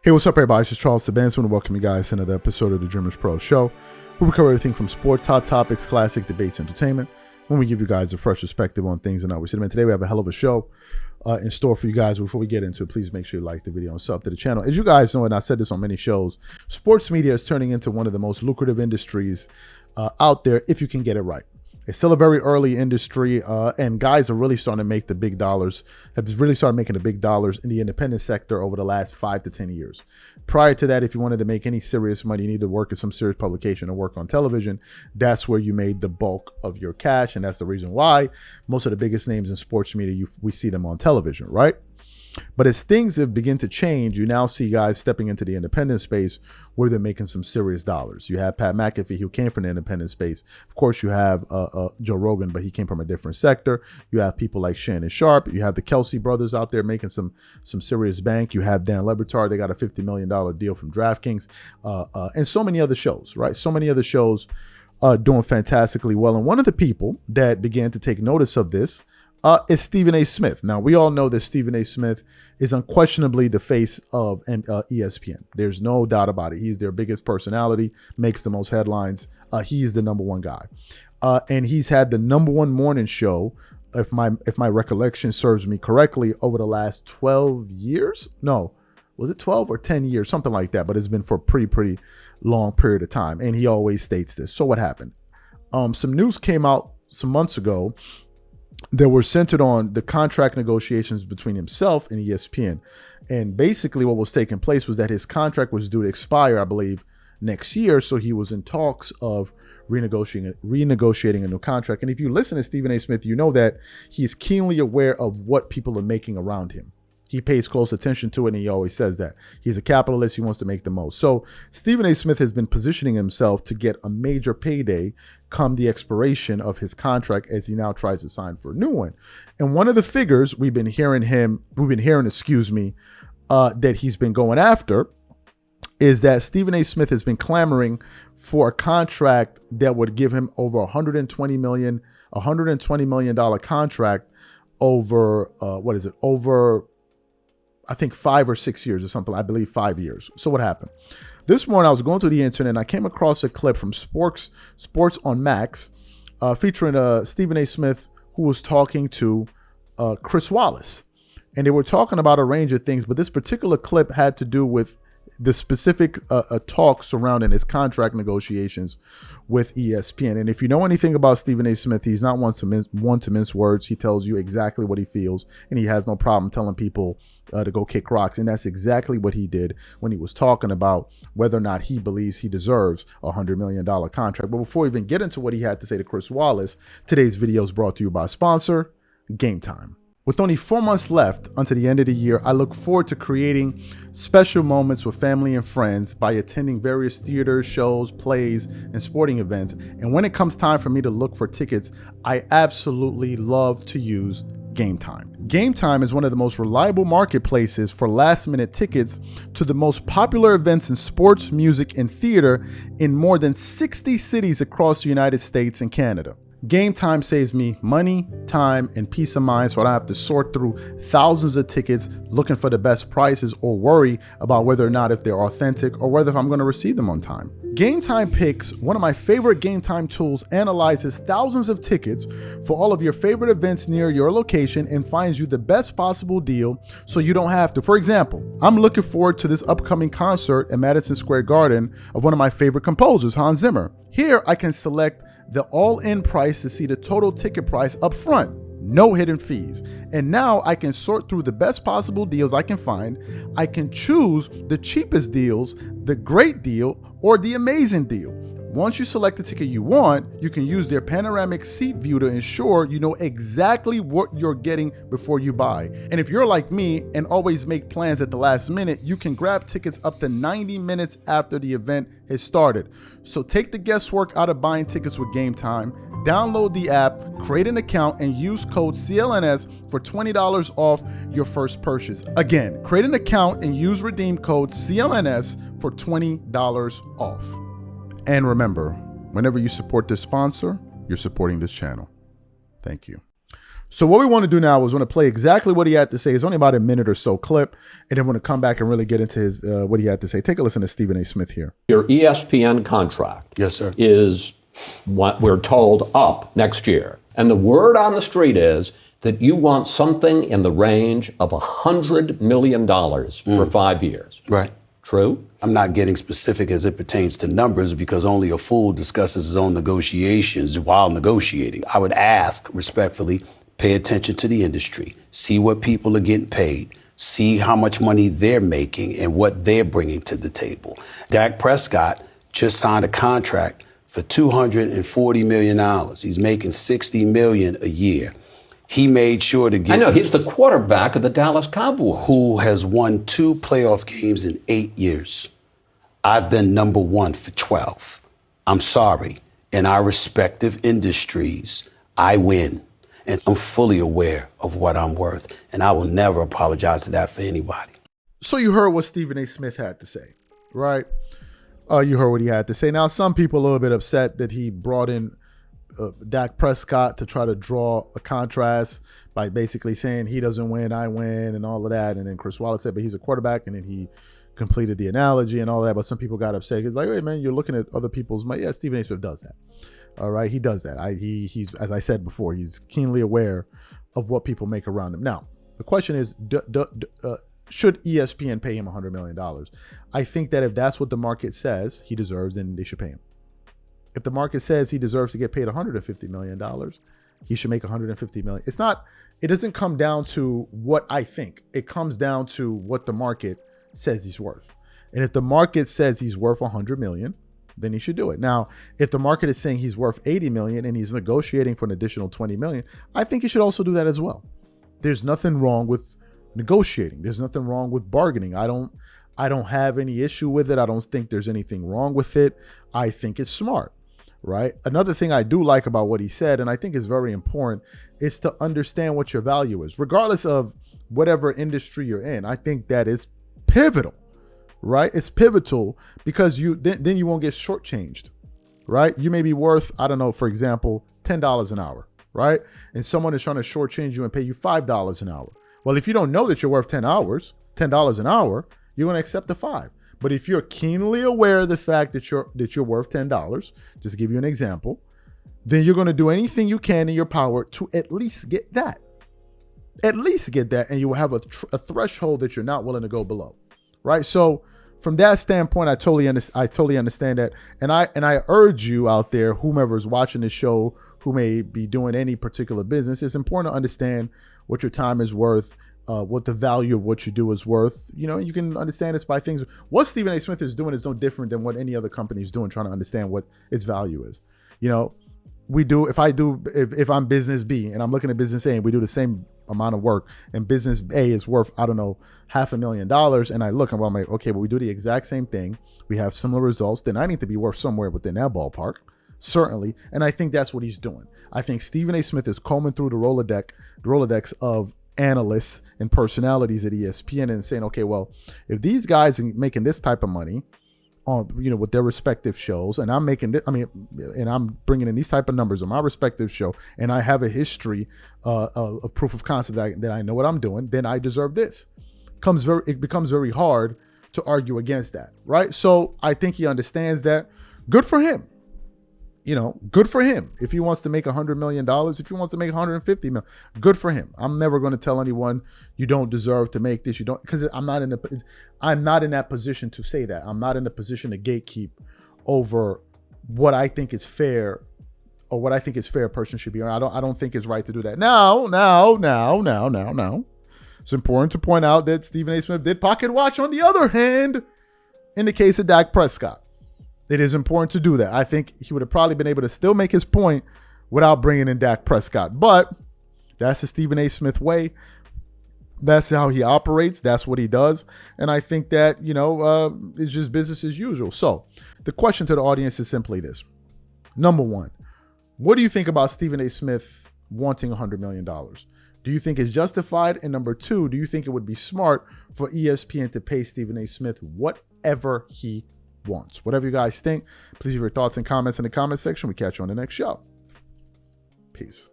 Hey, what's up, everybody? This is Charles DeBenson, and welcome you guys to another episode of the DREAMERSPRO show, where we cover everything from sports, hot topics, classic debates, entertainment, when we give you guys a fresh perspective on things and how we see them. And today we have a hell of a show in store for you guys. Before we get into it, please make sure you like the video and sub to the channel. As you guys know, and I said this on many shows, sports media is turning into one of the most lucrative industries out there if you can get it right. It's still a very early industry, and guys are really starting to make the big dollars, have really started making the big dollars in the independent sector over the last 5 to 10 years. Prior to that, if you wanted to make any serious money, you need to work at some serious publication or work on television. That's where you made the bulk of your cash, and that's the reason why most of the biggest names in sports media, we see them on television, right? But as things have begun to change, you now see guys stepping into the independent space where they're making some serious dollars. You have Pat McAfee, who came from the independent space. Of course, you have Joe Rogan, but he came from a different sector. You have people like Shannon Sharp. You have the Kelsey brothers out there making some serious bank. You have Dan Le Batard. They got a $50 million deal from DraftKings, and so many other shows, right? So many other shows doing fantastically well. And one of the people that began to take notice of this is Stephen A. Smith. Now, we all know that Stephen A. Smith is unquestionably the face of ESPN. There's no doubt about it. He's their biggest personality, makes the most headlines. He's the number one guy. And he's had the number one morning show, if my recollection serves me correctly, over the last 12 years. No, was it 12 or 10 years? Something like that. But it's been for a pretty long period of time. And he always states this. So what happened? Some news came out some months ago that were centered on the contract negotiations between himself and ESPN. And basically what was taking place was that his contract was due to expire, I believe, next year. So he was in talks of renegotiating a new contract. And if you listen to Stephen A. Smith, you know that he's keenly aware of what people are making around him. He pays close attention to it, and he always says that. He's a capitalist. He wants to make the most. So Stephen A. Smith has been positioning himself to get a major payday come the expiration of his contract as he now tries to sign for a new one. And one of the figures we've been hearing, that he's been going after is that Stephen A. Smith has been clamoring for a contract that would give him over $120 million contract over, over I think 5 or 6 years or something. I believe 5 years. So what happened? This morning I was going through the internet and I came across a clip from Sports on Max featuring Stephen A. Smith, who was talking to Chris Wallace. And they were talking about a range of things, but this particular clip had to do with the specific talk surrounding his contract negotiations with ESPN. And if you know anything about Stephen A. Smith, he's not one to mince words. He tells you exactly what he feels, and he has no problem telling people to go kick rocks. And that's exactly what he did when he was talking about whether or not he believes he deserves a $100 million contract. But before we even get into what he had to say to Chris Wallace, today's video is brought to you by sponsor, Game Time. With only 4 months left until the end of the year, I look forward to creating special moments with family and friends by attending various theaters, shows, plays, and sporting events. And when it comes time for me to look for tickets, I absolutely love to use Game Time. Game Time is one of the most reliable marketplaces for last-minute tickets to the most popular events in sports, music, and theater in more than 60 cities across the United States and Canada. Game Time saves me money, time, and peace of mind, so I don't have to sort through thousands of tickets looking for the best prices or worry about whether or not if they're authentic or whether I'm going to receive them on time. Game Time Picks, one of my favorite Game Time tools, analyzes thousands of tickets for all of your favorite events near your location and finds you the best possible deal so you don't have to. For example, I'm looking forward to this upcoming concert at Madison Square Garden of one of my favorite composers, Hans Zimmer. Here I can select the all-in price to see the total ticket price up front. No hidden fees. And now I can sort through the best possible deals I can find. I can choose the cheapest deals, the great deal, or the amazing deal. Once you select the ticket you want, you can use their panoramic seat view to ensure you know exactly what you're getting before you buy. And if you're like me and always make plans at the last minute, you can grab tickets up to 90 minutes after the event has started. So take the guesswork out of buying tickets with Game Time. Download the app, create an account, and use code CLNS for $20 off your first purchase. Again, create an account and use redeem code CLNS for $20 off. And remember, whenever you support this sponsor, you're supporting this channel. Thank you. So what we want to do now is want to play exactly what he had to say. It's only about a minute or so clip, and then want to come back and really get into his what he had to say. Take a listen to Stephen A. Smith here. Your ESPN contract, yes, sir, is what we're told up next year, and the word on the street is that you want something in the range of $100 million for 5 years. Right. True? I'm not getting specific as it pertains to numbers because only a fool discusses his own negotiations while negotiating. I would ask respectfully, pay attention to the industry, see what people are getting paid, see how much money they're making and what they're bringing to the table. Dak Prescott just signed a contract for $240 million. He's making $60 million a year. He made sure to get... I know, he's the quarterback of the Dallas Cowboys. Who has won 2 playoff games in 8 years. I've been number 1 for 12. I'm sorry. In our respective industries, I win. And I'm fully aware of what I'm worth. And I will never apologize to that for anybody. So you heard what Stephen A. Smith had to say, right? You heard what he had to say. Now, some people are a little bit upset that he brought in Dak Prescott to try to draw a contrast by basically saying he doesn't win, I win, and all of that. And then Chris Wallace said, but he's a quarterback, and then he completed the analogy and all that. But some people got upset. He's like, wait, man, you're looking at other people's money. Yeah, Stephen A. Smith does that. All right, he does that. He's, as I said before, he's keenly aware of what people make around him. Now, the question is, should ESPN pay him $100 million? I think that if that's what the market says he deserves, then they should pay him. If the market says he deserves to get paid $150 million, he should make $150 million. It doesn't come down to what I think. It comes down to what the market says he's worth. And if the market says he's worth $100 million, then he should do it. Now, if the market is saying he's worth $80 million and he's negotiating for an additional $20 million, I think he should also do that as well. There's nothing wrong with negotiating. There's nothing wrong with bargaining. I don't have any issue with it. I don't think there's anything wrong with it. I think it's smart. Right. Another thing I do like about what he said, and I think is very important, is to understand what your value is, regardless of whatever industry you're in. I think that is pivotal, right? It's pivotal because then you won't get shortchanged, right? You may be worth, I don't know, for example, $10 an hour, right? And someone is trying to shortchange you and pay you $5 an hour. Well, if you don't know that you're worth $10 an hour, you're going to accept the $5. But if you're keenly aware of the fact that you're worth $10, just to give you an example, then you're going to do anything you can in your power to at least get that. At least get that, and you will have a threshold that you're not willing to go below, right? So from that standpoint, I totally understand that, and I urge you out there, whomever is watching this show, who may be doing any particular business, it's important to understand what your time is worth. What the value of what you do is worth. You know, you can understand this by things. What Stephen A. Smith is doing is no different than what any other company is doing, trying to understand what its value is. You know, if I'm business B and I'm looking at business A and we do the same amount of work and business A is worth, I don't know, $500,000, and I'm like, okay, but we do the exact same thing. We have similar results. Then I need to be worth somewhere within that ballpark, certainly. And I think that's what he's doing. I think Stephen A. Smith is combing through the Rolodex of analysts and personalities at ESPN and saying, okay, well, if these guys are making this type of money on, with their respective shows, and I'm making and I'm bringing in these type of numbers on my respective show, and I have a history of proof of concept that I know what I'm doing, then I deserve this. It becomes very hard to argue against that, right? So I think he understands that. Good for him. Good for him. If he wants to make $100 million, if he wants to make $150 million, good for him. I'm never going to tell anyone you don't deserve to make this. You don't, because I'm not in that position to say that. I'm not in a position to gatekeep over what I think is fair or what I think is fair a person should be on. I don't think it's right to do that. Now. It's important to point out that Stephen A. Smith did pocket watch on the other hand in the case of Dak Prescott. It is important to do that. I think he would have probably been able to still make his point without bringing in Dak Prescott. But that's the Stephen A. Smith way. That's how he operates. That's what he does. And I think that, it's just business as usual. So the question to the audience is simply this. Number one, what do you think about Stephen A. Smith wanting $100 million? Do you think it's justified? And number two, do you think it would be smart for ESPN to pay Stephen A. Smith whatever he wants? Whatever you guys think, please leave your thoughts and comments in the comment section. We catch you on the next show. Peace.